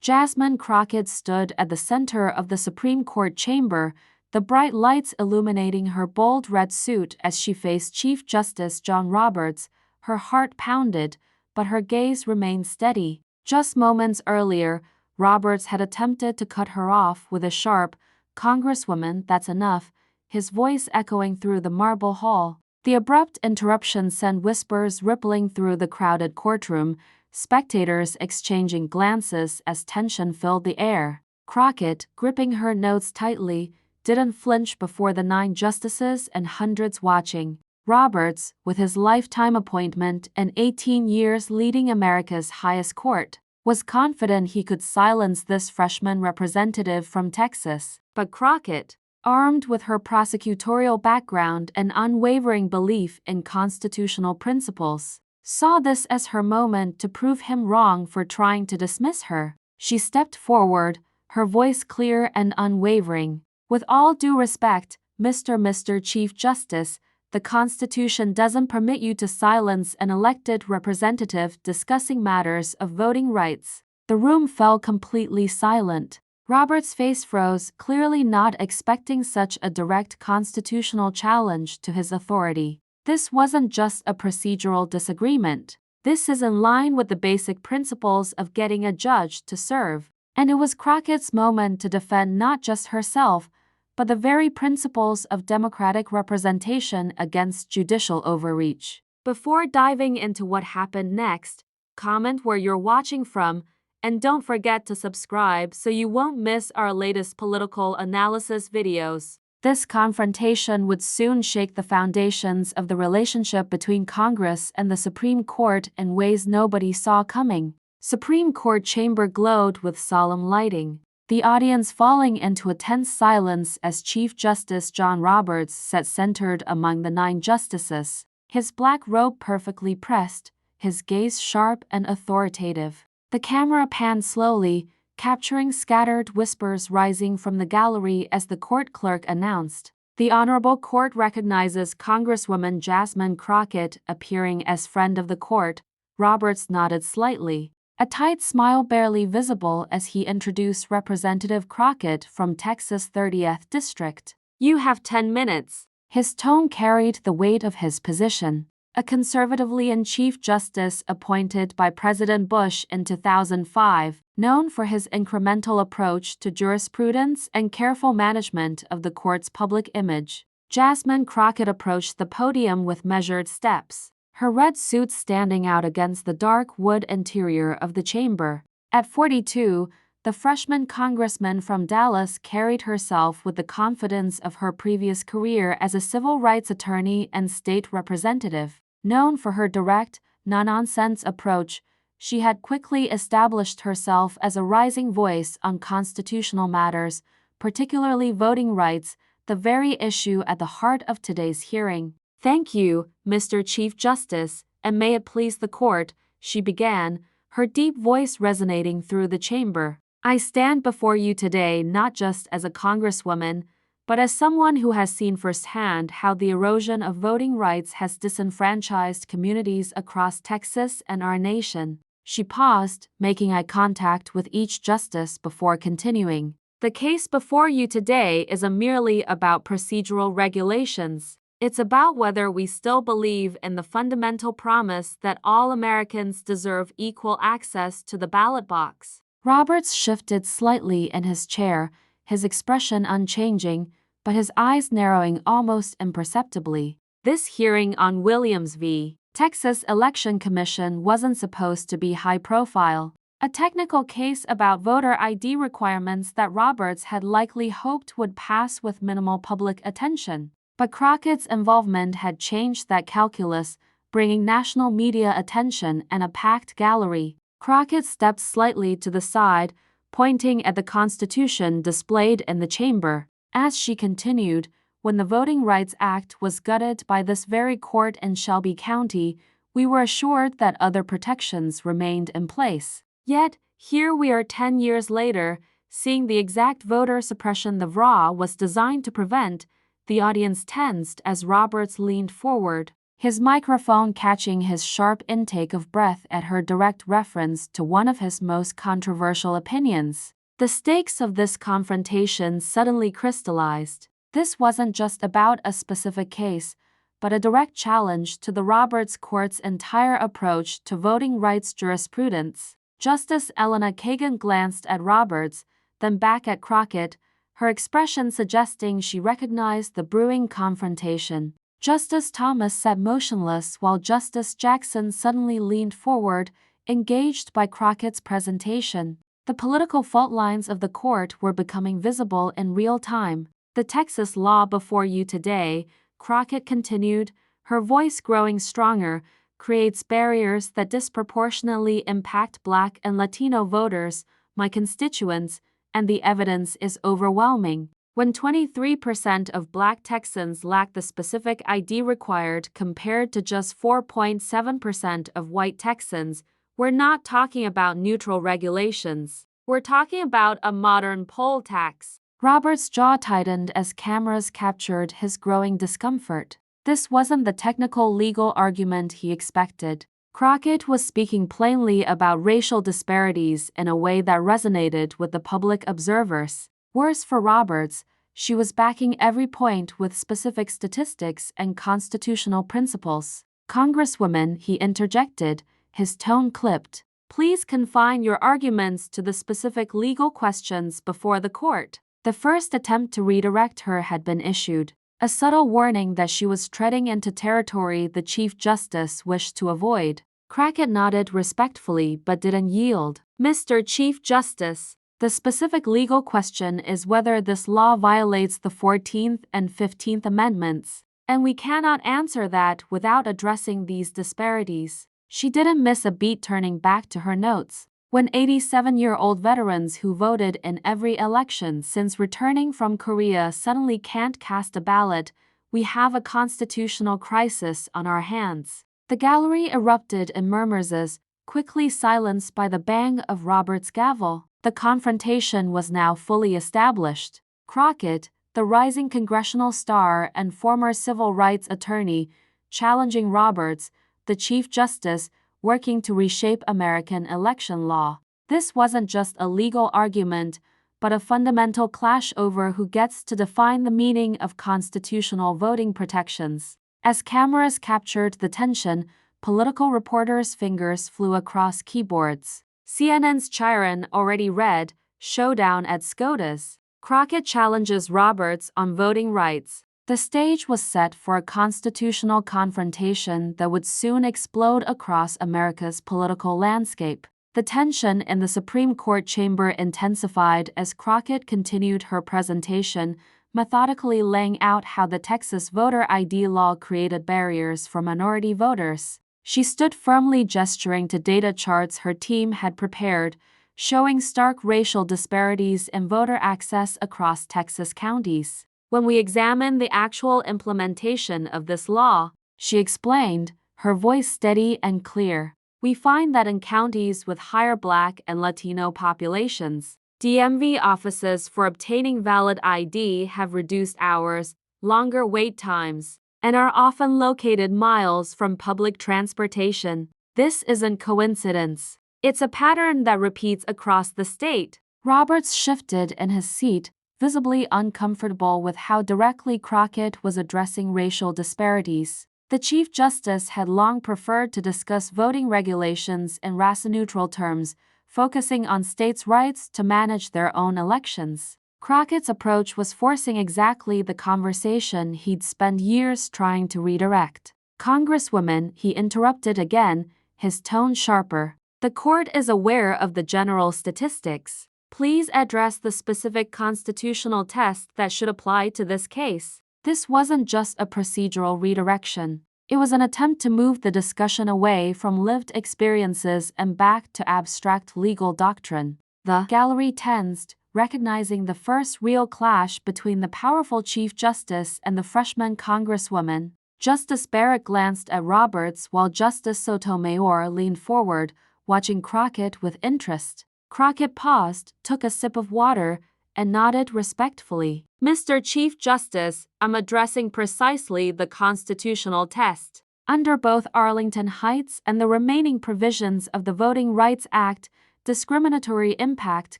Jasmine Crockett stood at the center of the Supreme Court chamber, the bright lights illuminating her bold red suit as she faced Chief Justice John Roberts. Her heart pounded, but her gaze remained steady. Just moments earlier, Roberts had attempted to cut her off with a sharp, "Congresswoman, that's enough," his voice echoing through the marble hall. The abrupt interruption sent whispers rippling through the crowded courtroom, spectators exchanging glances as tension filled the air. Crockett, gripping her notes tightly, didn't flinch before the 9 justices and hundreds watching. Roberts, with his lifetime appointment and 18 years leading America's highest court, was confident he could silence this freshman representative from Texas. But Crockett, armed with her prosecutorial background and unwavering belief in constitutional principles, saw this as her moment to prove him wrong for trying to dismiss her. She stepped forward, her voice clear and unwavering. "With all due respect, Mr. Chief Justice, the Constitution doesn't permit you to silence an elected representative discussing matters of voting rights." The room fell completely silent. Roberts' face froze, clearly not expecting such a direct constitutional challenge to his authority. This wasn't just a procedural disagreement. This is in line with the basic principles of getting a judge to serve. And it was Crockett's moment to defend not just herself, but the very principles of democratic representation against judicial overreach. Before diving into what happened next, comment where you're watching from, and don't forget to subscribe so you won't miss our latest political analysis videos. This confrontation would soon shake the foundations of the relationship between Congress and the Supreme Court in ways nobody saw coming. Supreme Court chamber glowed with solemn lighting, the audience falling into a tense silence as Chief Justice John Roberts sat centered among the 9 justices, his black robe perfectly pressed, his gaze sharp and authoritative. The camera panned slowly, capturing scattered whispers rising from the gallery as the court clerk announced, "The Honorable Court recognizes Congresswoman Jasmine Crockett appearing as friend of the court." Roberts nodded slightly, a tight smile barely visible as he introduced Representative Crockett from Texas' 30th District. "You have 10 minutes. His tone carried the weight of his position. A conservatively in Chief Justice appointed by President Bush in 2005, known for his incremental approach to jurisprudence and careful management of the court's public image, Jasmine Crockett approached the podium with measured steps, her red suit standing out against the dark wood interior of the chamber. At 42, the freshman congressman from Dallas carried herself with the confidence of her previous career as a civil rights attorney and state representative. Known for her direct, no-nonsense approach, she had quickly established herself as a rising voice on constitutional matters, particularly voting rights, the very issue at the heart of today's hearing. "Thank you, Mr. Chief Justice, and may it please the court," she began, her deep voice resonating through the chamber. "I stand before you today not just as a congresswoman, but as someone who has seen firsthand how the erosion of voting rights has disenfranchised communities across Texas and our nation." She paused, making eye contact with each justice before continuing. "The case before you today isn't merely about procedural regulations. It's about whether we still believe in the fundamental promise that all Americans deserve equal access to the ballot box." Roberts shifted slightly in his chair, his expression unchanging, but his eyes narrowing almost imperceptibly. This hearing on Williams v. Texas Election Commission wasn't supposed to be high-profile, a technical case about voter ID requirements that Roberts had likely hoped would pass with minimal public attention. But Crockett's involvement had changed that calculus, bringing national media attention and a packed gallery. Crockett stepped slightly to the side, pointing at the Constitution displayed in the chamber. As she continued, "When the Voting Rights Act was gutted by this very court in Shelby County, we were assured that other protections remained in place. Yet, here we are 10 years later, seeing the exact voter suppression the VRA was designed to prevent." The audience tensed as Roberts leaned forward, his microphone catching his sharp intake of breath at her direct reference to one of his most controversial opinions. The stakes of this confrontation suddenly crystallized. This wasn't just about a specific case, but a direct challenge to the Roberts Court's entire approach to voting rights jurisprudence. Justice Elena Kagan glanced at Roberts, then back at Crockett, her expression suggesting she recognized the brewing confrontation. Justice Thomas sat motionless while Justice Jackson suddenly leaned forward, engaged by Crockett's presentation. The political fault lines of the court were becoming visible in real time. The Texas law before you today, Crockett continued, her voice growing stronger, creates barriers that disproportionately impact Black and Latino voters, my constituents, and the evidence is overwhelming. When 23% of Black Texans lack the specific ID required compared to just 4.7% of white Texans, we're not talking about neutral regulations. We're talking about a modern poll tax. Roberts' jaw tightened as cameras captured his growing discomfort. This wasn't the technical legal argument he expected. Crockett was speaking plainly about racial disparities in a way that resonated with the public observers. Worse for Roberts, she was backing every point with specific statistics and constitutional principles. Congresswoman, he interjected, his tone clipped. Please confine your arguments to the specific legal questions before the court. The first attempt to redirect her had been issued, a subtle warning that she was treading into territory the Chief Justice wished to avoid. Crockett nodded respectfully but didn't yield. Mr. Chief Justice, the specific legal question is whether this law violates the 14th and 15th Amendments, and we cannot answer that without addressing these disparities. She didn't miss a beat turning back to her notes. When 87-year-old veterans who voted in every election since returning from Korea suddenly can't cast a ballot, we have a constitutional crisis on our hands. The gallery erupted in murmurs, quickly silenced by the bang of Roberts' gavel. The confrontation was now fully established. Crockett, the rising congressional star and former civil rights attorney, challenging Roberts, the Chief Justice, working to reshape American election law. This wasn't just a legal argument, but a fundamental clash over who gets to define the meaning of constitutional voting protections. As cameras captured the tension, political reporters' fingers flew across keyboards. CNN's Chiron already read, "Showdown at SCOTUS." Crockett challenges Roberts on voting rights. The stage was set for a constitutional confrontation that would soon explode across America's political landscape. The tension in the Supreme Court chamber intensified as Crockett continued her presentation, methodically laying out how the Texas voter ID law created barriers for minority voters. She stood firmly, gesturing to data charts her team had prepared, showing stark racial disparities in voter access across Texas counties. When we examine the actual implementation of this law, she explained, her voice steady and clear, we find that in counties with higher Black and Latino populations, DMV offices for obtaining valid ID have reduced hours, longer wait times, and are often located miles from public transportation. This isn't coincidence. It's a pattern that repeats across the state. Roberts shifted in his seat, visibly uncomfortable with how directly Crockett was addressing racial disparities. The Chief Justice had long preferred to discuss voting regulations in race-neutral terms, focusing on states' rights to manage their own elections. Crockett's approach was forcing exactly the conversation he'd spent years trying to redirect. Congresswoman, he interrupted again, his tone sharper. The court is aware of the general statistics. Please address the specific constitutional test that should apply to this case. This wasn't just a procedural redirection. It was an attempt to move the discussion away from lived experiences and back to abstract legal doctrine. The gallery tensed, recognizing the first real clash between the powerful Chief Justice and the freshman Congresswoman. Justice Barrett glanced at Roberts while Justice Sotomayor leaned forward, watching Crockett with interest. Crockett paused, took a sip of water, and nodded respectfully. Mr. Chief Justice, I'm addressing precisely the constitutional test. Under both Arlington Heights and the remaining provisions of the Voting Rights Act, discriminatory impact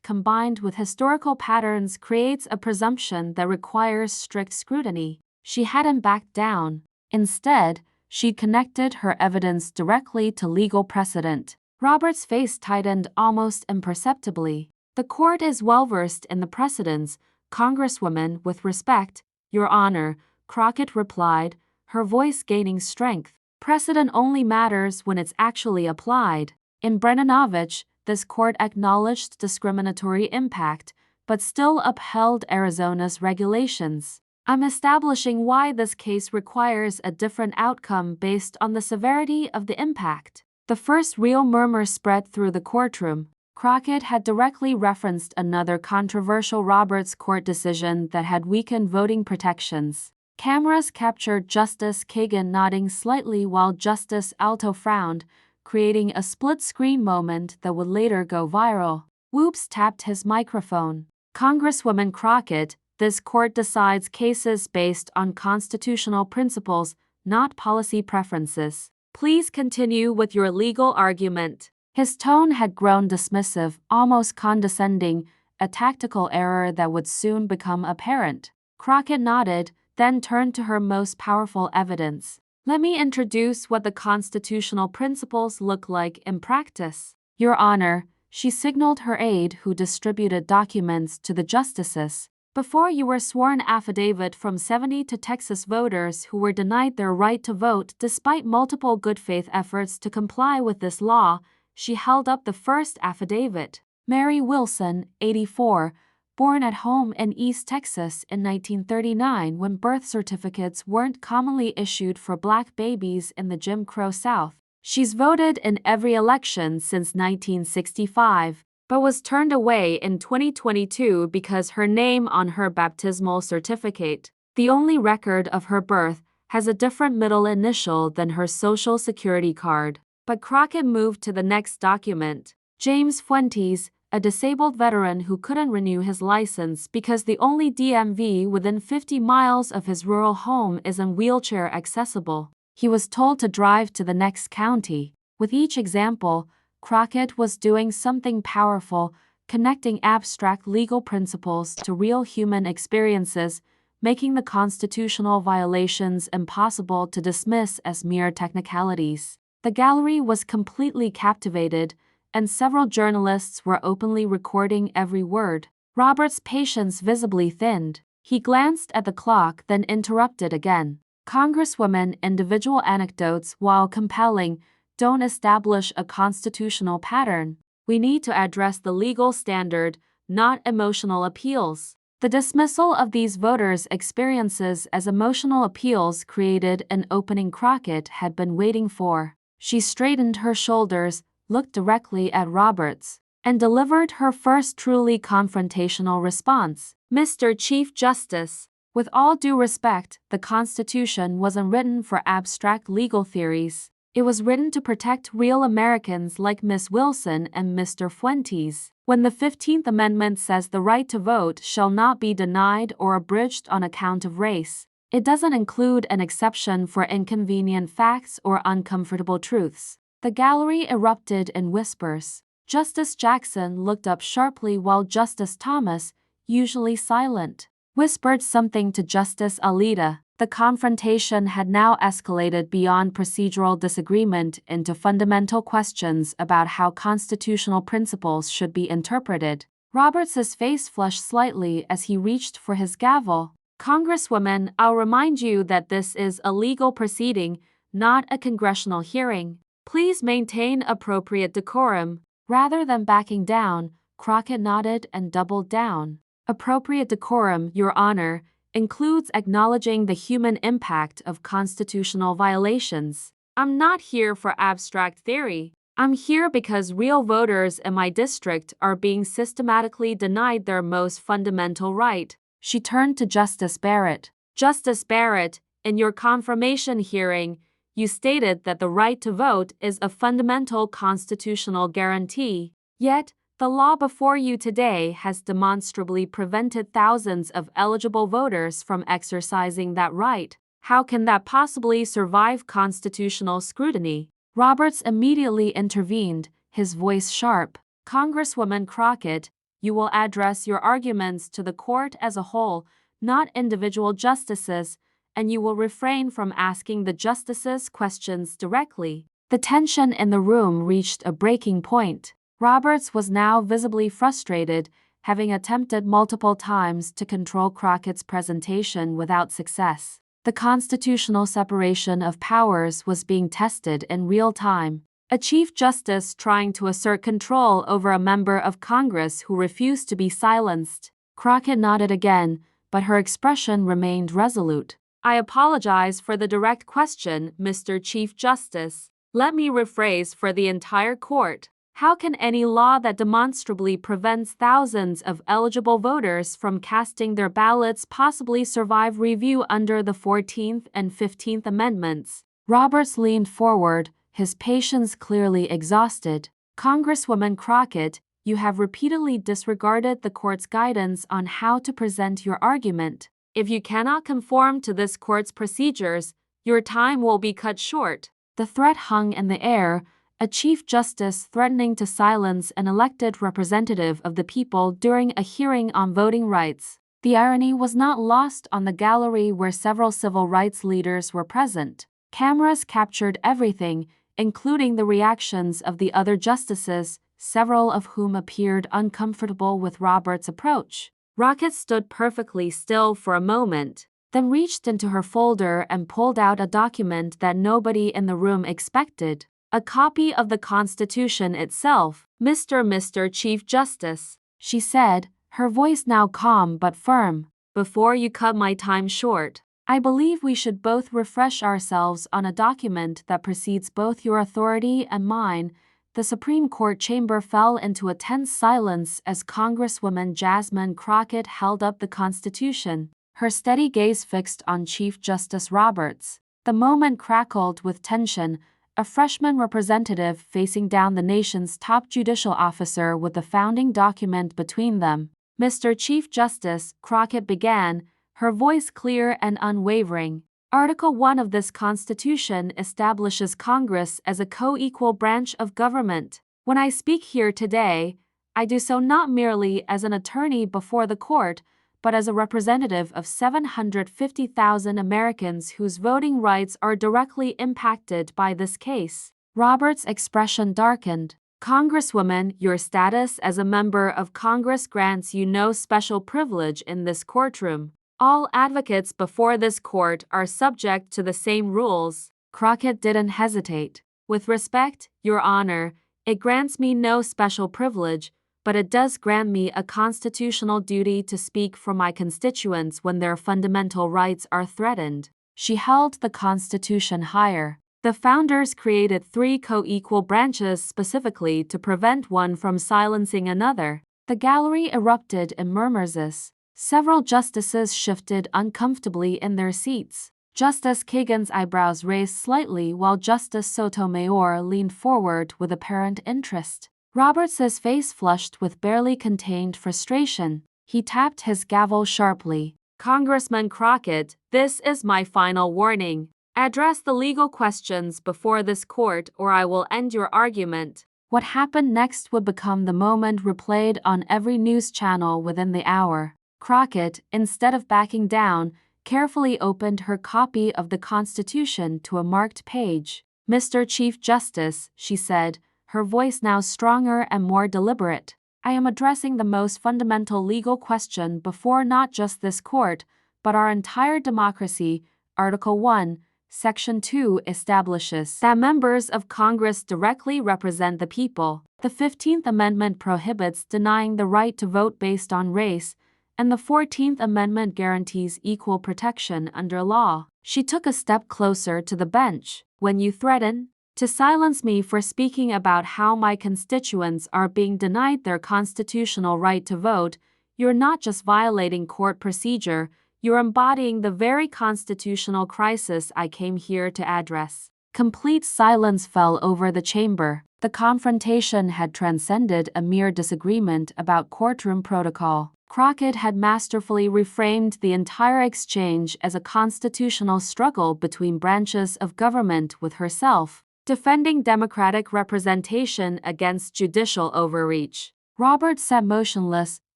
combined with historical patterns creates a presumption that requires strict scrutiny. She hadn't backed down. Instead, she connected her evidence directly to legal precedent. Roberts' face tightened almost imperceptibly. "The court is well-versed in the precedents, Congresswoman, with respect, Your Honor," Crockett replied, her voice gaining strength. "Precedent only matters when it's actually applied. In Brennanovich, this court acknowledged discriminatory impact, but still upheld Arizona's regulations. I'm establishing why this case requires a different outcome based on the severity of the impact." The first real murmur spread through the courtroom. Crockett had directly referenced another controversial Roberts Court decision that had weakened voting protections. Cameras captured Justice Kagan nodding slightly while Justice Alito frowned, creating a split-screen moment that would later go viral. Whoops tapped his microphone. "Congresswoman Crockett, this court decides cases based on constitutional principles, not policy preferences. Please continue with your legal argument." His tone had grown dismissive, almost condescending, a tactical error that would soon become apparent. Crockett nodded, then turned to her most powerful evidence. "Let me introduce what the constitutional principles look like in practice." "Your Honor," she signaled her aide who distributed documents to the justices. "Before you were sworn affidavit from 72 Texas voters who were denied their right to vote despite multiple good faith efforts to comply with this law." She held up the first affidavit. Mary Wilson, 84, born at home in East Texas in 1939 when birth certificates weren't commonly issued for black babies in the Jim Crow South. She's voted in every election since 1965, but was turned away in 2022 because her name on her baptismal certificate, the only record of her birth, has a different middle initial than her Social Security card. But Crockett moved to the next document. James Fuentes, a disabled veteran who couldn't renew his license because the only DMV within 50 miles of his rural home isn't wheelchair accessible. He was told to drive to the next county. With each example, Crockett was doing something powerful, connecting abstract legal principles to real human experiences, making the constitutional violations impossible to dismiss as mere technicalities. The gallery was completely captivated, and several journalists were openly recording every word. Robert's patience visibly thinned. He glanced at the clock, then interrupted again. "Congresswoman, individual anecdotes, while compelling, don't establish a constitutional pattern. We need to address the legal standard, not emotional appeals." The dismissal of these voters' experiences as emotional appeals created an opening Crockett had been waiting for. She straightened her shoulders, looked directly at Roberts, and delivered her first truly confrontational response. "Mr. Chief Justice, with all due respect, the Constitution wasn't written for abstract legal theories. It was written to protect real Americans like Miss Wilson and Mr. Fuentes. When the 15th Amendment says the right to vote shall not be denied or abridged on account of race, it doesn't include an exception for inconvenient facts or uncomfortable truths." The gallery erupted in whispers. Justice Jackson looked up sharply while Justice Thomas, usually silent, whispered something to Justice Alito. The confrontation had now escalated beyond procedural disagreement into fundamental questions about how constitutional principles should be interpreted. Roberts's face flushed slightly as he reached for his gavel. "Congresswoman, I'll remind you that this is a legal proceeding, not a congressional hearing. Please maintain appropriate decorum." Rather than backing down, Crockett nodded and doubled down. "Appropriate decorum, Your Honor, includes acknowledging the human impact of constitutional violations. I'm not here for abstract theory. I'm here because real voters in my district are being systematically denied their most fundamental right." She turned to Justice Barrett. "Justice Barrett, in your confirmation hearing, you stated that the right to vote is a fundamental constitutional guarantee. Yet, the law before you today has demonstrably prevented thousands of eligible voters from exercising that right. How can that possibly survive constitutional scrutiny? Roberts immediately intervened, his voice sharp. Congresswoman Crockett, you will address your arguments to the court as a whole, not individual justices, and you will refrain from asking the justices questions directly. The tension in the room reached a breaking point. Roberts was now visibly frustrated, having attempted multiple times to control Crockett's presentation without success. The constitutional separation of powers was being tested in real time. A Chief Justice trying to assert control over a member of Congress who refused to be silenced. Crockett nodded again, but her expression remained resolute. I apologize for the direct question, Mr. Chief Justice. Let me rephrase for the entire court. How can any law that demonstrably prevents thousands of eligible voters from casting their ballots possibly survive review under the 14th and 15th Amendments? Roberts leaned forward, his patience clearly exhausted. Congresswoman Crockett, you have repeatedly disregarded the court's guidance on how to present your argument. If you cannot conform to this court's procedures, your time will be cut short. The threat hung in the air, a Chief Justice threatening to silence an elected representative of the people during a hearing on voting rights. The irony was not lost on the gallery where several civil rights leaders were present. Cameras captured everything, including the reactions of the other justices, several of whom appeared uncomfortable with Roberts' approach. Crockett stood perfectly still for a moment, then reached into her folder and pulled out a document that nobody in the room expected. A copy of the Constitution itself. Mr. Chief Justice, she said, her voice now calm but firm. Before you cut my time short, I believe we should both refresh ourselves on a document that precedes both your authority and mine. The Supreme Court chamber fell into a tense silence as Congresswoman Jasmine Crockett held up the Constitution, her steady gaze fixed on Chief Justice Roberts. The moment crackled with tension, a freshman representative facing down the nation's top judicial officer with the founding document between them. Mr. Chief Justice, Crockett began, her voice clear and unwavering. Article 1 of this Constitution establishes Congress as a co-equal branch of government. When I speak here today, I do so not merely as an attorney before the court, but as a representative of 750,000 Americans whose voting rights are directly impacted by this case. Roberts' expression darkened. Congresswoman, your status as a member of Congress grants you no special privilege in this courtroom. All advocates before this court are subject to the same rules. Crockett didn't hesitate. With respect, Your Honor, it grants me no special privilege, but it does grant me a constitutional duty to speak for my constituents when their fundamental rights are threatened. She held the Constitution higher. The founders created 3 co-equal branches specifically to prevent one from silencing another. The gallery erupted in murmurs. Several justices shifted uncomfortably in their seats. Justice Kagan's eyebrows raised slightly while Justice Sotomayor leaned forward with apparent interest. Roberts' face flushed with barely contained frustration. He tapped his gavel sharply. Congressman Crockett, this is my final warning. Address the legal questions before this court or I will end your argument. What happened next would become the moment replayed on every news channel within the hour. Crockett, instead of backing down, carefully opened her copy of the Constitution to a marked page. Mr. Chief Justice, she said, her voice now stronger and more deliberate, I am addressing the most fundamental legal question before not just this court, but our entire democracy. Article 1, Section 2 establishes that members of Congress directly represent the people. The 15th Amendment prohibits denying the right to vote based on race, and the 14th Amendment guarantees equal protection under law. She took a step closer to the bench. When you threaten to silence me for speaking about how my constituents are being denied their constitutional right to vote, you're not just violating court procedure, you're embodying the very constitutional crisis I came here to address. Complete silence fell over the chamber. The confrontation had transcended a mere disagreement about courtroom protocol. Crockett had masterfully reframed the entire exchange as a constitutional struggle between branches of government, with herself defending democratic representation against judicial overreach. Roberts sat motionless,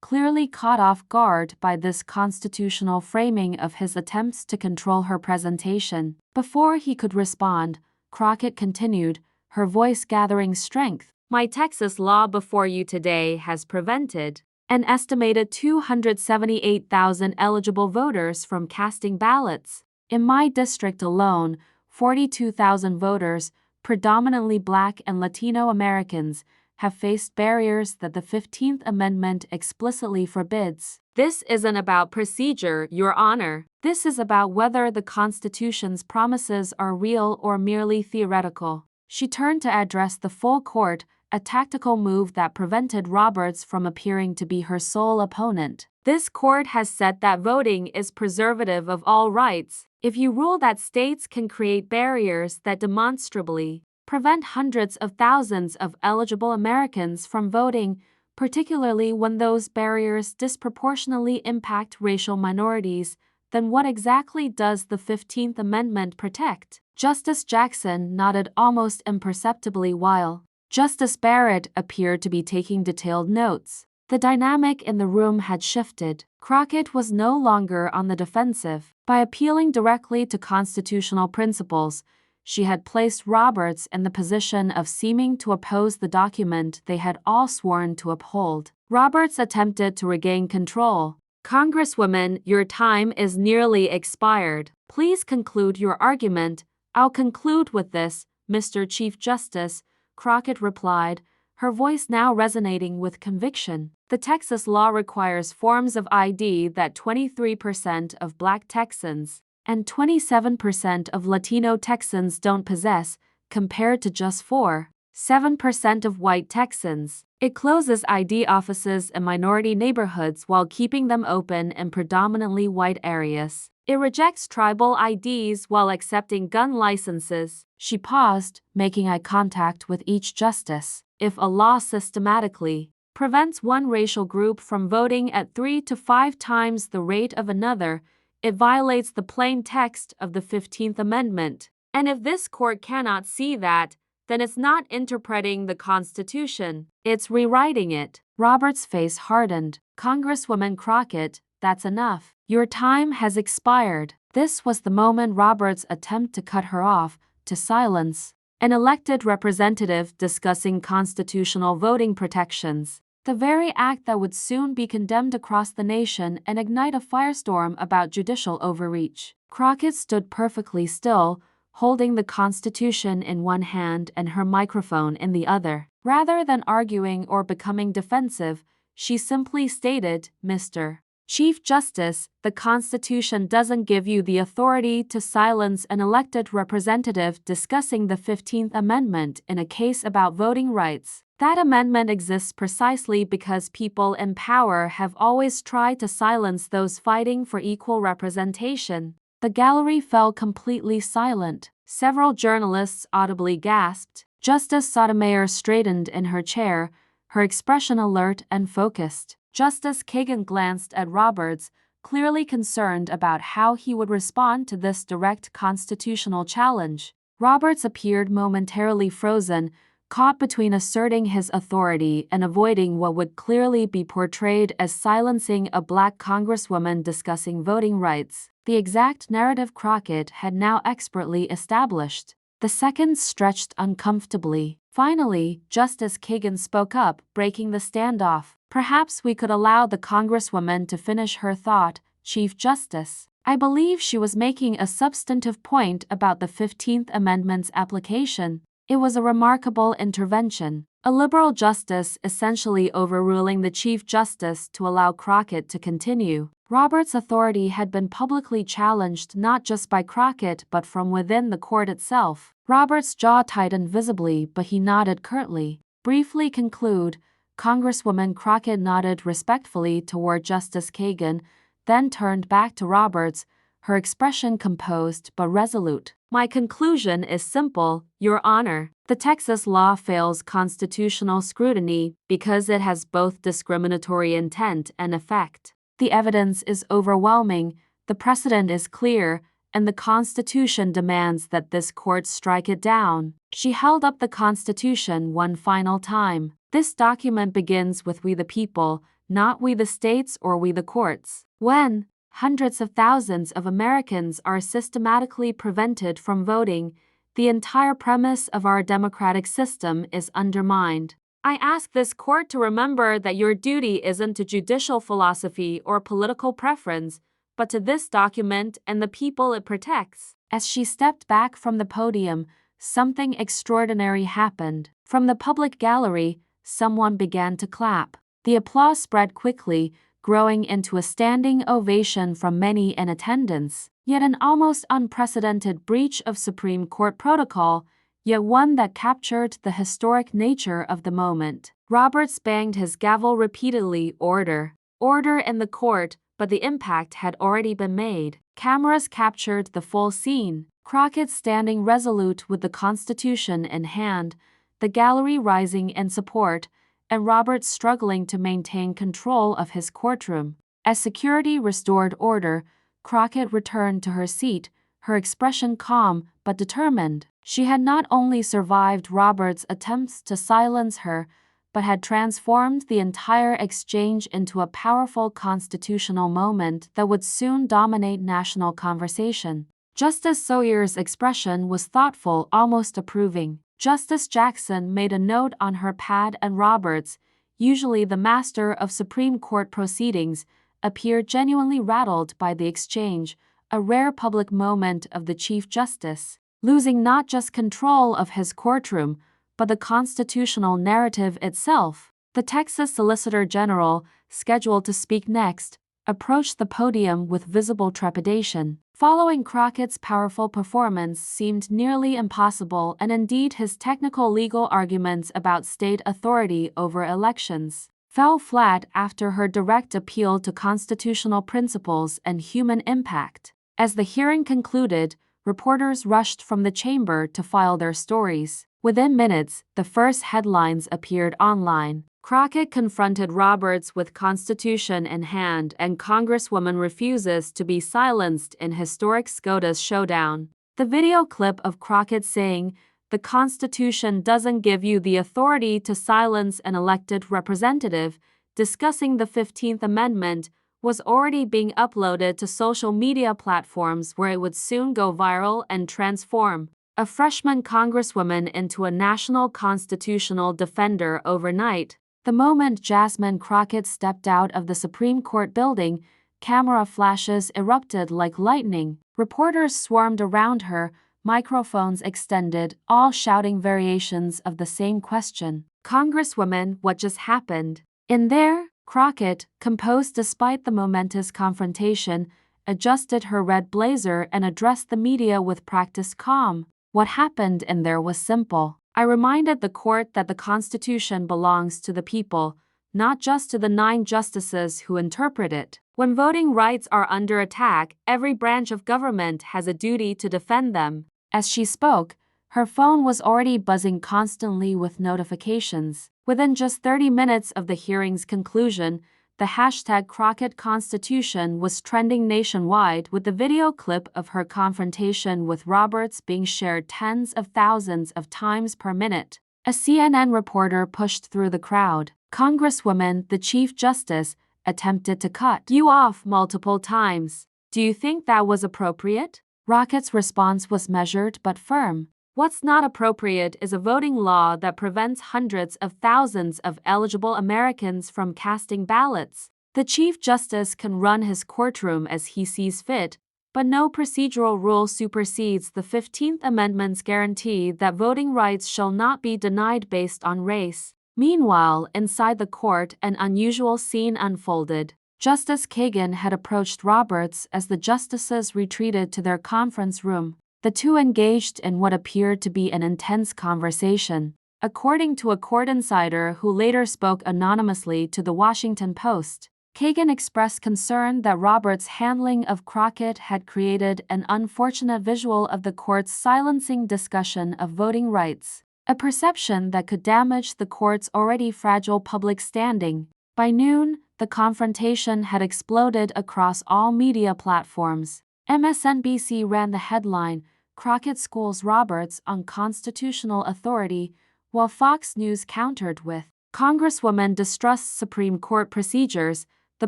clearly caught off guard by this constitutional framing of his attempts to control her presentation. Before he could respond, Crockett continued, her voice gathering strength. My Texas law before you today has prevented an estimated 278,000 eligible voters from casting ballots. In my district alone, 42,000 voters, predominantly Black and Latino Americans, have faced barriers that the 15th Amendment explicitly forbids. This isn't about procedure, Your Honor. This is about whether the Constitution's promises are real or merely theoretical. She turned to address the full court, a tactical move that prevented Roberts from appearing to be her sole opponent. This court has said that voting is preservative of all rights. If you rule that states can create barriers that demonstrably prevent hundreds of thousands of eligible Americans from voting, particularly when those barriers disproportionately impact racial minorities, then what exactly does the 15th Amendment protect? Justice Jackson nodded almost imperceptibly while Justice Barrett appeared to be taking detailed notes. The dynamic in the room had shifted. Crockett was no longer on the defensive. By appealing directly to constitutional principles, she had placed Roberts in the position of seeming to oppose the document they had all sworn to uphold. Roberts attempted to regain control. Congresswoman, your time is nearly expired. Please conclude your argument. I'll conclude with this, Mr. Chief Justice, Crockett replied, her voice now resonating with conviction. The Texas law requires forms of ID that 23% of Black Texans and 27% of Latino Texans don't possess, compared to just 7% of white Texans. It closes ID offices in minority neighborhoods while keeping them open in predominantly white areas. It rejects tribal IDs while accepting gun licenses. She paused, making eye contact with each justice. If a law systematically prevents one racial group from voting at 3 to 5 times the rate of another, it violates the plain text of the 15th Amendment. And if this court cannot see that, then it's not interpreting the Constitution, it's rewriting it. Roberts' face hardened. Congresswoman Crockett, that's enough. Your time has expired. This was the moment Roberts' attempt to cut her off, to silence an elected representative discussing constitutional voting protections. The very act that would soon be condemned across the nation and ignite a firestorm about judicial overreach. Crockett stood perfectly still, holding the Constitution in one hand and her microphone in the other. Rather than arguing or becoming defensive, she simply stated, Mr. Chief Justice, the Constitution doesn't give you the authority to silence an elected representative discussing the 15th Amendment in a case about voting rights. That amendment exists precisely because people in power have always tried to silence those fighting for equal representation. The gallery fell completely silent. Several journalists audibly gasped. Justice Sotomayor straightened in her chair, her expression alert and focused. Justice Kagan glanced at Roberts, clearly concerned about how he would respond to this direct constitutional challenge. Roberts appeared momentarily frozen, caught between asserting his authority and avoiding what would clearly be portrayed as silencing a Black congresswoman discussing voting rights, the exact narrative Crockett had now expertly established. The seconds stretched uncomfortably. Finally, Justice Kagan spoke up, breaking the standoff. Perhaps we could allow the congresswoman to finish her thought, Chief Justice. I believe she was making a substantive point about the 15th Amendment's application. It was a remarkable intervention. A liberal justice essentially overruling the Chief Justice to allow Crockett to continue. Roberts' authority had been publicly challenged not just by Crockett but from within the court itself. Roberts' jaw tightened visibly, but he nodded curtly. Briefly conclude, Congresswoman Crockett nodded respectfully toward Justice Kagan, then turned back to Roberts, her expression composed but resolute. My conclusion is simple, Your Honor. The Texas law fails constitutional scrutiny because it has both discriminatory intent and effect. The evidence is overwhelming, the precedent is clear, and the Constitution demands that this court strike it down. She held up the Constitution one final time. This document begins with we the people, not we the states or we the courts. When hundreds of thousands of Americans are systematically prevented from voting, the entire premise of our democratic system is undermined. I ask this court to remember that your duty isn't to judicial philosophy or political preference, but to this document and the people it protects. As she stepped back from the podium, something extraordinary happened. From the public gallery, someone began to clap. The applause spread quickly, growing into a standing ovation from many in attendance. Yet an almost unprecedented breach of Supreme Court protocol, yet one that captured the historic nature of the moment. Roberts banged his gavel repeatedly, order, order in the court, but the impact had already been made. Cameras captured the full scene. Crockett standing resolute with the Constitution in hand, the gallery rising in support, and Roberts struggling to maintain control of his courtroom. As security restored order, Crockett returned to her seat, her expression calm but determined. She had not only survived Roberts' attempts to silence her, but had transformed the entire exchange into a powerful constitutional moment that would soon dominate national conversation. Justice Sawyer's expression was thoughtful, almost approving. Justice Jackson made a note on her pad, and Roberts, usually the master of Supreme Court proceedings, appeared genuinely rattled by the exchange, a rare public moment of the Chief Justice, losing not just control of his courtroom, but the constitutional narrative itself. The Texas Solicitor General, scheduled to speak next, approached the podium with visible trepidation. Following Crockett's powerful performance seemed nearly impossible, and indeed his technical legal arguments about state authority over elections fell flat after her direct appeal to constitutional principles and human impact. As the hearing concluded, reporters rushed from the chamber to file their stories. Within minutes, the first headlines appeared online. Crockett confronted Roberts with Constitution in hand, and Congresswoman refuses to be silenced in historic SCOTUS showdown. The video clip of Crockett saying, "The Constitution doesn't give you the authority to silence an elected representative," discussing the 15th Amendment, was already being uploaded to social media platforms where it would soon go viral and transform a freshman congresswoman into a national constitutional defender overnight. The moment Jasmine Crockett stepped out of the Supreme Court building, camera flashes erupted like lightning. Reporters swarmed around her, microphones extended, all shouting variations of the same question. "Congresswoman, what just happened?" In there, Crockett, composed despite the momentous confrontation, adjusted her red blazer and addressed the media with practiced calm. What happened in there was simple. I reminded the court that the Constitution belongs to the people, not just to the 9 justices who interpret it. When voting rights are under attack, every branch of government has a duty to defend them. As she spoke, her phone was already buzzing constantly with notifications. Within just 30 minutes of the hearing's conclusion, the hashtag Crockett Constitution was trending nationwide, with the video clip of her confrontation with Roberts being shared tens of thousands of times per minute. A CNN reporter pushed through the crowd. "Congresswoman, the Chief Justice attempted to cut you off multiple times. Do you think that was appropriate?" Crockett's response was measured but firm. "What's not appropriate is a voting law that prevents hundreds of thousands of eligible Americans from casting ballots. The Chief Justice can run his courtroom as he sees fit, but no procedural rule supersedes the 15th Amendment's guarantee that voting rights shall not be denied based on race." Meanwhile, inside the court, an unusual scene unfolded. Justice Kagan had approached Roberts as the justices retreated to their conference room. The two engaged in what appeared to be an intense conversation. According to a court insider who later spoke anonymously to the Washington Post, Kagan expressed concern that Roberts' handling of Crockett had created an unfortunate visual of the court's silencing discussion of voting rights, a perception that could damage the court's already fragile public standing. By noon, the confrontation had exploded across all media platforms. MSNBC ran the headline, "Crockett Schools Roberts on Constitutional Authority," while Fox News countered with, "Congresswoman distrusts Supreme Court procedures." The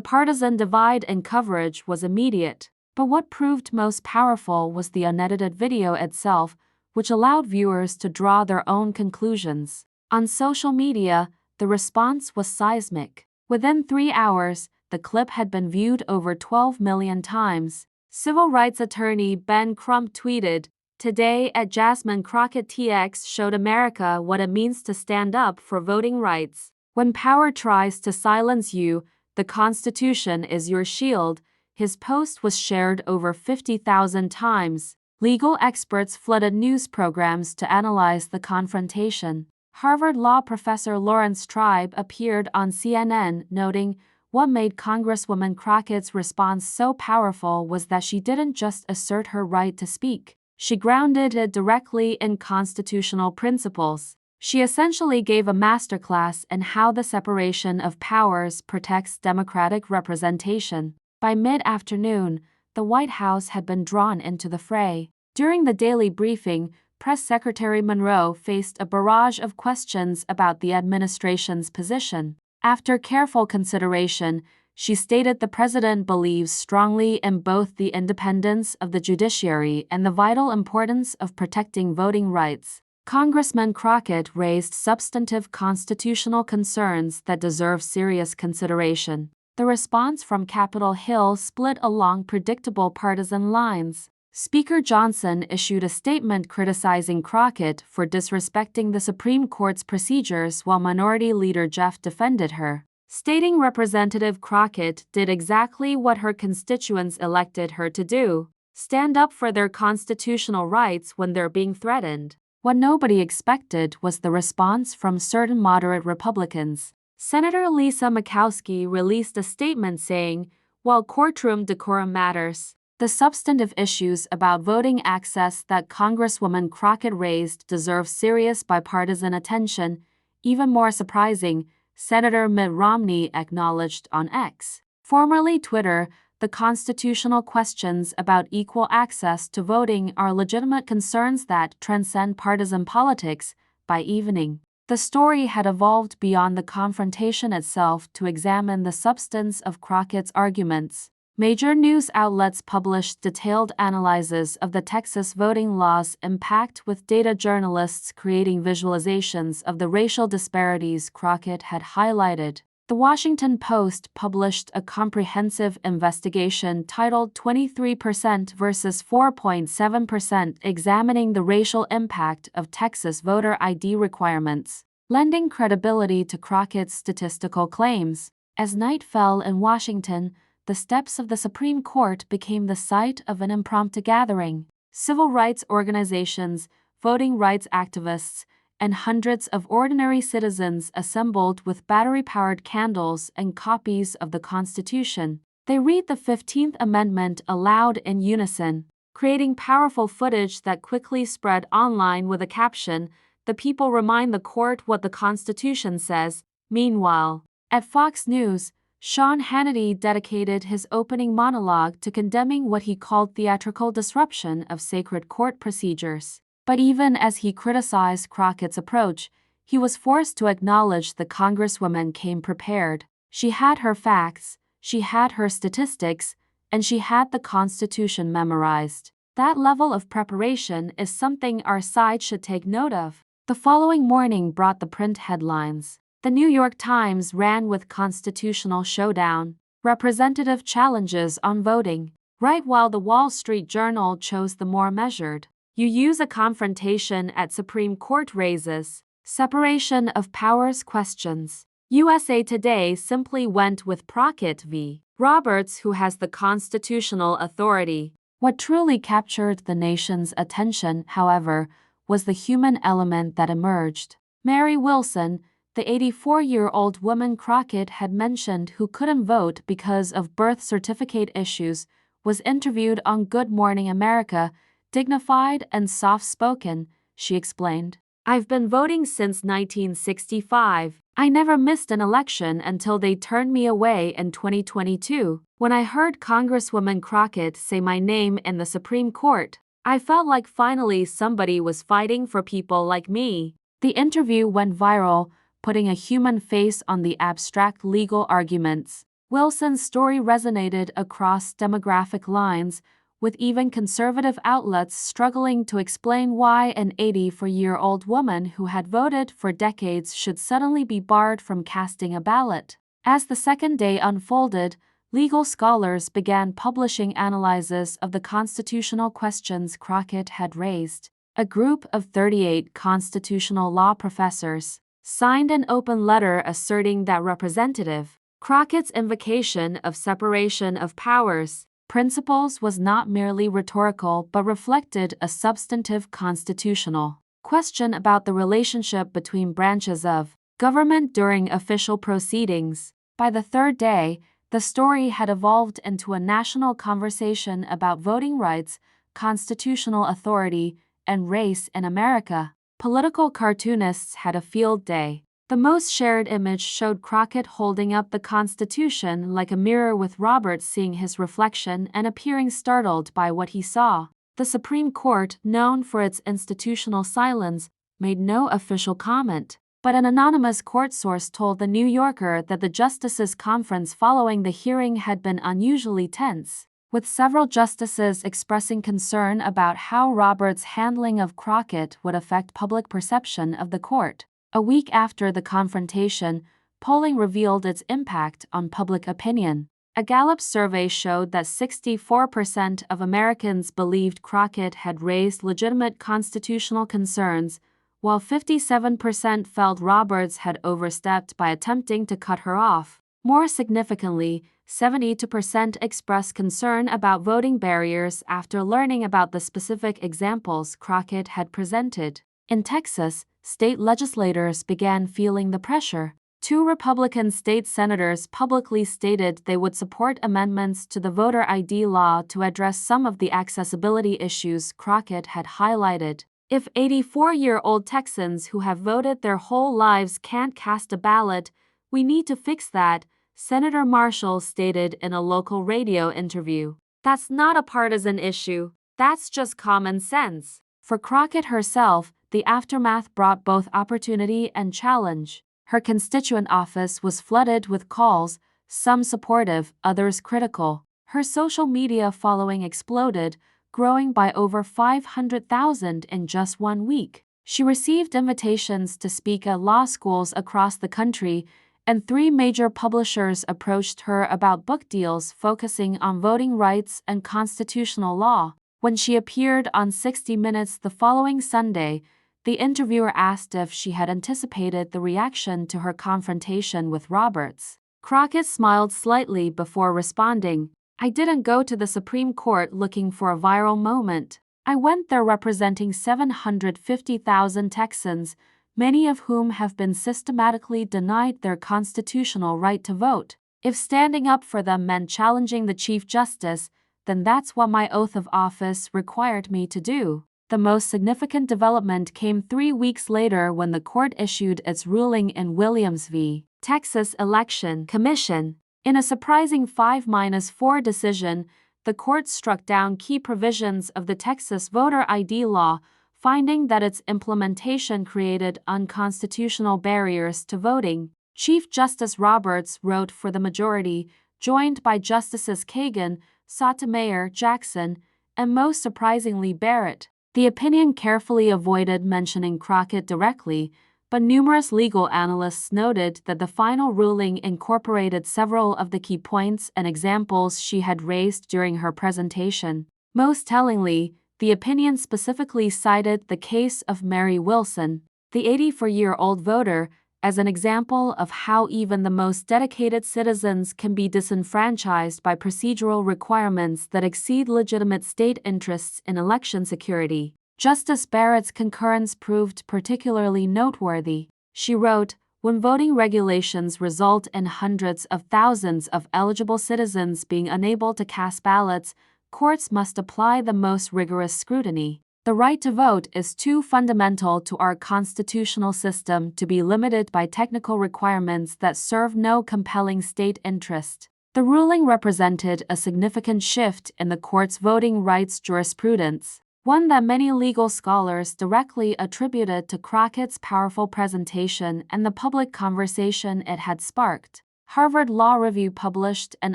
partisan divide in coverage was immediate. But what proved most powerful was the unedited video itself, which allowed viewers to draw their own conclusions. On social media, the response was seismic. Within 3 hours, the clip had been viewed over 12 million times. Civil rights attorney Ben Crump tweeted, "Today at Jasmine Crockett TX showed America what it means to stand up for voting rights. When power tries to silence you, the Constitution is your shield." His post was shared over 50,000 times. Legal experts flooded news programs to analyze the confrontation. Harvard law professor Lawrence Tribe appeared on CNN, noting, "What made Congresswoman Crockett's response so powerful was that she didn't just assert her right to speak. She grounded it directly in constitutional principles. She essentially gave a masterclass in how the separation of powers protects democratic representation." By mid-afternoon, the White House had been drawn into the fray. During the daily briefing, Press Secretary Monroe faced a barrage of questions about the administration's position. After careful consideration, she stated the president believes strongly in both the independence of the judiciary and the vital importance of protecting voting rights. Congressman Crockett raised substantive constitutional concerns that deserve serious consideration. The response from Capitol Hill split along predictable partisan lines. Speaker Johnson issued a statement criticizing Crockett for disrespecting the Supreme Court's procedures, while Minority Leader Jeff defended her, stating Representative Crockett did exactly what her constituents elected her to do: stand up for their constitutional rights when they're being threatened. What nobody expected was the response from certain moderate Republicans. Senator Lisa Murkowski released a statement saying, "While courtroom decorum matters, the substantive issues about voting access that Congresswoman Crockett raised deserve serious bipartisan attention." Even more surprising, Senator Mitt Romney acknowledged on X, formerly Twitter, the constitutional questions about equal access to voting are legitimate concerns that transcend partisan politics. By evening, the story had evolved beyond the confrontation itself to examine the substance of Crockett's arguments. Major news outlets published detailed analyses of the Texas voting law's impact, with data journalists creating visualizations of the racial disparities Crockett had highlighted. The Washington Post published a comprehensive investigation titled 23% versus 4.7%, examining the racial impact of Texas voter ID requirements, lending credibility to Crockett's statistical claims. As night fell in Washington, the steps of the Supreme Court became the site of an impromptu gathering. Civil rights organizations, voting rights activists, and hundreds of ordinary citizens assembled with battery-powered candles and copies of the Constitution. They read the 15th Amendment aloud in unison, creating powerful footage that quickly spread online with a caption, "The people remind the court what the Constitution says." Meanwhile, at Fox News, Sean Hannity dedicated his opening monologue to condemning what he called theatrical disruption of sacred court procedures. But even as he criticized Crockett's approach, he was forced to acknowledge the Congresswoman came prepared. She had her facts, she had her statistics, and she had the Constitution memorized. That level of preparation is something our side should take note of. The following morning brought the print headlines. The New York Times ran with "Constitutional Showdown, Representative Challenges on Voting," right, while the Wall Street Journal chose the more measured, "You use a confrontation at Supreme Court raises separation of powers questions." USA Today simply went with Crockett v. Roberts, who has the constitutional authority. What truly captured the nation's attention, however, was the human element that emerged. Mary Wilson, the 84-year-old woman Crockett had mentioned who couldn't vote because of birth certificate issues, was interviewed on Good Morning America, dignified and soft-spoken, she explained. "I've been voting since 1965. I never missed an election until they turned me away in 2022. When I heard Congresswoman Crockett say my name in the Supreme Court, I felt like finally somebody was fighting for people like me." The interview went viral, putting a human face on the abstract legal arguments. Wilson's story resonated across demographic lines, with even conservative outlets struggling to explain why an 84-year-old woman who had voted for decades should suddenly be barred from casting a ballot. As the second day unfolded, legal scholars began publishing analyses of the constitutional questions Crockett had raised. A group of 38 constitutional law professors signed an open letter asserting that Representative Crockett's invocation of separation of powers principles was not merely rhetorical but reflected a substantive constitutional question about the relationship between branches of government during official proceedings. By the third day, the story had evolved into a national conversation about voting rights, constitutional authority, and race in America. Political cartoonists had a field day. The most shared image showed Crockett holding up the Constitution like a mirror, with Roberts seeing his reflection and appearing startled by what he saw. The Supreme Court, known for its institutional silence, made no official comment, but an anonymous court source told The New Yorker that the justices' conference following the hearing had been unusually tense, with several justices expressing concern about how Roberts' handling of Crockett would affect public perception of the court. A week after the confrontation, polling revealed its impact on public opinion. A Gallup survey showed that 64% of Americans believed Crockett had raised legitimate constitutional concerns, while 57% felt Roberts had overstepped by attempting to cut her off. More significantly, 72% expressed concern about voting barriers after learning about the specific examples Crockett had presented. In Texas, state legislators began feeling the pressure. 2 Republican state senators publicly stated they would support amendments to the voter ID law to address some of the accessibility issues Crockett had highlighted. "If 84-year-old Texans who have voted their whole lives can't cast a ballot, we need to fix that," Senator Marshall stated in a local radio interview. "That's not a partisan issue. That's just common sense." For Crockett herself, the aftermath brought both opportunity and challenge. Her constituent office was flooded with calls, some supportive, others critical. Her social media following exploded, growing by over 500,000 in just 1 week. She received invitations to speak at law schools across the country, and 3 major publishers approached her about book deals focusing on voting rights and constitutional law. When she appeared on 60 Minutes the following Sunday, the interviewer asked if she had anticipated the reaction to her confrontation with Roberts. Crockett smiled slightly before responding, "I didn't go to the Supreme Court looking for a viral moment. I went there representing 750,000 Texans, many of whom have been systematically denied their constitutional right to vote. If standing up for them meant challenging the Chief Justice, then that's what my oath of office required me to do." The most significant development came 3 weeks later when the court issued its ruling in Williams v. Texas Election Commission. In a surprising 5-4 decision, the court struck down key provisions of the Texas voter ID law, finding that its implementation created unconstitutional barriers to voting. Chief Justice Roberts wrote for the majority, joined by Justices Kagan, Sotomayor, Jackson, and most surprisingly Barrett. The opinion carefully avoided mentioning Crockett directly, but numerous legal analysts noted that the final ruling incorporated several of the key points and examples she had raised during her presentation. Most tellingly, the opinion specifically cited the case of Mary Wilson, the 84-year-old voter, as an example of how even the most dedicated citizens can be disenfranchised by procedural requirements that exceed legitimate state interests in election security. Justice Barrett's concurrence proved particularly noteworthy. She wrote, When voting regulations result in hundreds of thousands of eligible citizens being unable to cast ballots, courts must apply the most rigorous scrutiny. The right to vote is too fundamental to our constitutional system to be limited by technical requirements that serve no compelling state interest. The ruling represented a significant shift in the court's voting rights jurisprudence, one that many legal scholars directly attributed to Crockett's powerful presentation and the public conversation it had sparked. Harvard Law Review published an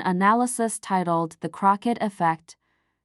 analysis titled "The Crockett Effect: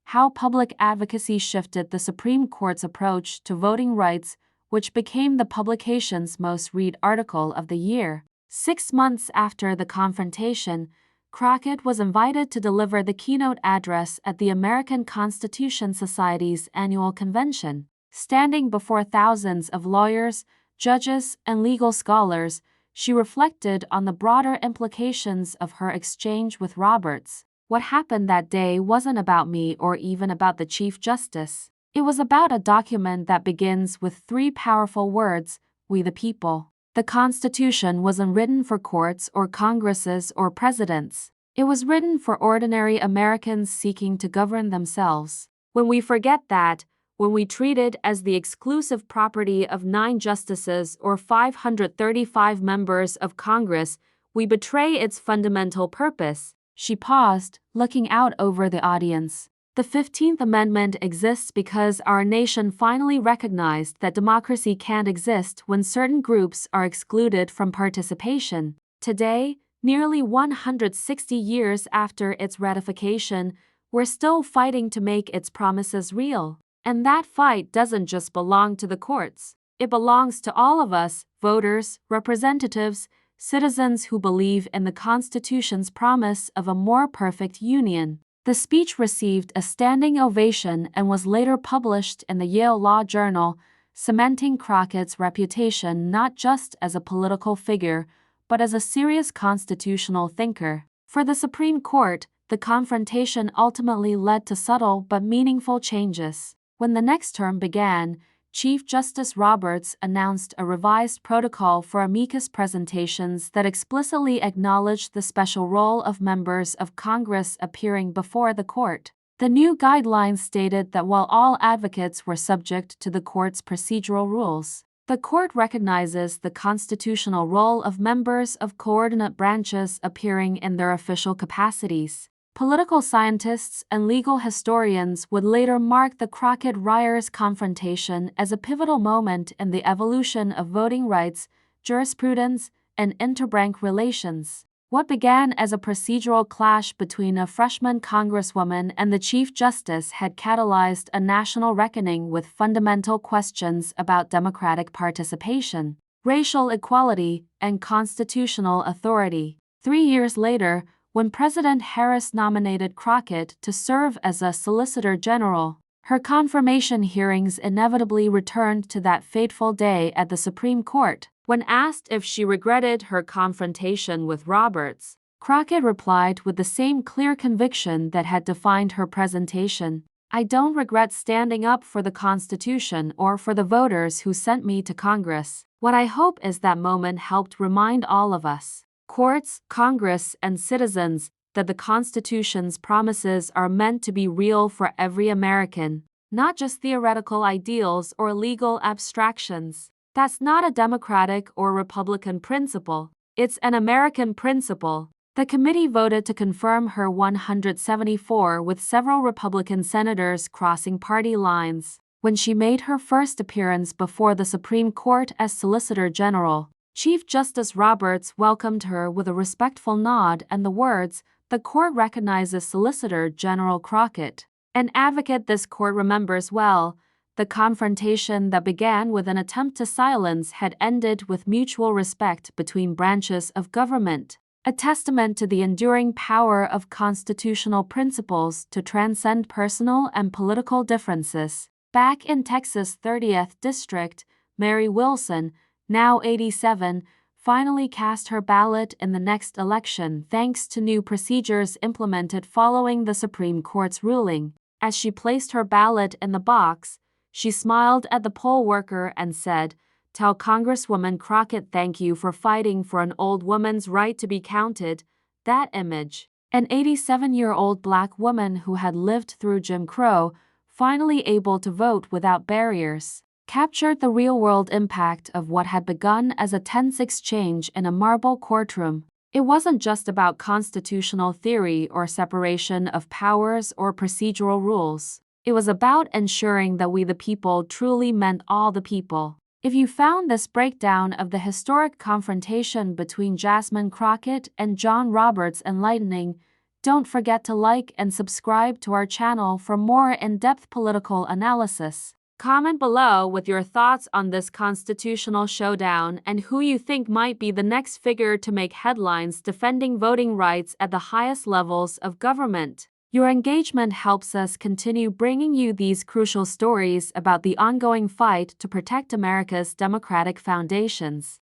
How Public Advocacy Shifted the Supreme Court's Approach to Voting Rights," which became the publication's most read article of the year. 6 months after the confrontation, Crockett was invited to deliver the keynote address at the American Constitution Society's annual convention. Standing before thousands of lawyers, judges, and legal scholars, she reflected on the broader implications of her exchange with Roberts. What happened that day wasn't about me or even about the Chief Justice. It was about a document that begins with 3 powerful words: "We the people." The Constitution wasn't written for courts or Congresses or presidents. It was written for ordinary Americans seeking to govern themselves. When we forget that, when we treat it as the exclusive property of 9 justices or 535 members of Congress, we betray its fundamental purpose. She paused, looking out over the audience. The 15th Amendment exists because our nation finally recognized that democracy can't exist when certain groups are excluded from participation. Today, nearly 160 years after its ratification, we're still fighting to make its promises real. And that fight doesn't just belong to the courts. It belongs to all of us, voters, representatives, citizens who believe in the Constitution's promise of a more perfect union. The speech received a standing ovation and was later published in the Yale Law Journal, cementing Crockett's reputation not just as a political figure, but as a serious constitutional thinker. For the Supreme Court, the confrontation ultimately led to subtle but meaningful changes. When the next term began, Chief Justice Roberts announced a revised protocol for amicus presentations that explicitly acknowledged the special role of members of Congress appearing before the court. The new guidelines stated that while all advocates were subject to the court's procedural rules, the court recognizes the constitutional role of members of coordinate branches appearing in their official capacities. Political scientists and legal historians would later mark the Crockett-Ryers confrontation as a pivotal moment in the evolution of voting rights, jurisprudence, and interbranch relations. What began as a procedural clash between a freshman congresswoman and the Chief Justice had catalyzed a national reckoning with fundamental questions about democratic participation, racial equality, and constitutional authority. 3 years later, when President Harris nominated Crockett to serve as a Solicitor General, her confirmation hearings inevitably returned to that fateful day at the Supreme Court. When asked if she regretted her confrontation with Roberts, Crockett replied with the same clear conviction that had defined her presentation: "I don't regret standing up for the Constitution or for the voters who sent me to Congress. What I hope is that moment helped remind all of us, courts, Congress, and citizens, that the Constitution's promises are meant to be real for every American, not just theoretical ideals or legal abstractions. That's not a Democratic or Republican principle. It's an American principle." The committee voted to confirm her 174, with several Republican senators crossing party lines. When she made her first appearance before the Supreme Court as Solicitor General, Chief Justice Roberts welcomed her with a respectful nod and the words, "The court recognizes Solicitor General Crockett, an advocate this court remembers well." The confrontation that began with an attempt to silence had ended with mutual respect between branches of government, a testament to the enduring power of constitutional principles to transcend personal and political differences. Back in Texas' 30th District, Mary Wilson, now 87, finally cast her ballot in the next election thanks to new procedures implemented following the Supreme Court's ruling. As she placed her ballot in the box, she smiled at the poll worker and said, Tell Congresswoman Crockett thank you for fighting for an old woman's right to be counted. That image. An 87-year-old Black woman who had lived through Jim Crow, finally able to vote without barriers, captured the real-world impact of what had begun as a tense exchange in a marble courtroom. It wasn't just about constitutional theory or separation of powers or procedural rules. It was about ensuring that we the people truly meant all the people. If you found this breakdown of the historic confrontation between Jasmine Crockett and John Roberts enlightening, don't forget to like and subscribe to our channel for more in-depth political analysis. Comment below with your thoughts on this constitutional showdown and who you think might be the next figure to make headlines defending voting rights at the highest levels of government. Your engagement helps us continue bringing you these crucial stories about the ongoing fight to protect America's democratic foundations.